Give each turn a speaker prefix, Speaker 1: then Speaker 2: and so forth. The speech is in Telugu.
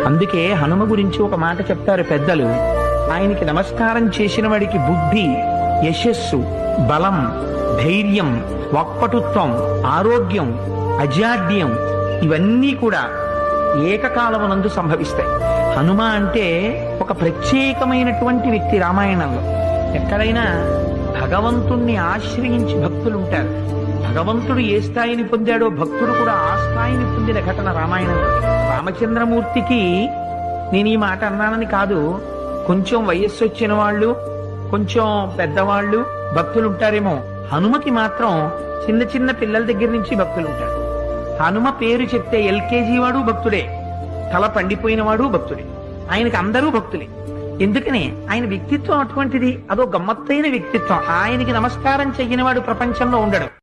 Speaker 1: అందుకే హనుమ గురించి ఒక మాట చెప్తారు పెద్దలు. ఆయనకి నమస్కారం చేసిన వాడికి బుద్ధి, యశస్సు, బలం, ధైర్యం, వాక్పటుత్వం, ఆరోగ్యం, అజాడ్యం ఇవన్నీ కూడా ఏకకాలమునందు సంభవిస్తాయి. హనుమ అంటే ఒక ప్రత్యేకమైనటువంటి వ్యక్తి. రామాయణంలో ఎక్కడైనా భగవంతుణ్ణి ఆశ్రయించి భక్తులు ఉంటారు. భగవంతుడు ఏ స్థాయిని పొందాడో భక్తుడు కూడా ఆ స్థాయిని పొందిన ఘటన రామాయణంలో. రామచంద్రమూర్తికి నేను ఈ మాట అన్నానని కాదు, కొంచెం వయస్సు వచ్చిన వాళ్ళు, కొంచెం పెద్దవాళ్ళు భక్తులు ఉంటారేమో. హనుమకి మాత్రం చిన్న చిన్న పిల్లల దగ్గర నుంచి భక్తులు ఉంటారు. హనుమ పేరు చెప్తే ఎల్కేజీ వాడు భక్తుడే, తల పండిపోయిన వాడు భక్తుడే. ఆయనకి అందరూ భక్తులే. ఎందుకని? ఆయన వ్యక్తిత్వం అటువంటిది. అదో గమ్మత్తైన వ్యక్తిత్వం. ఆయనకి నమస్కారం చెయ్యని వాడు ప్రపంచంలో ఉండడు.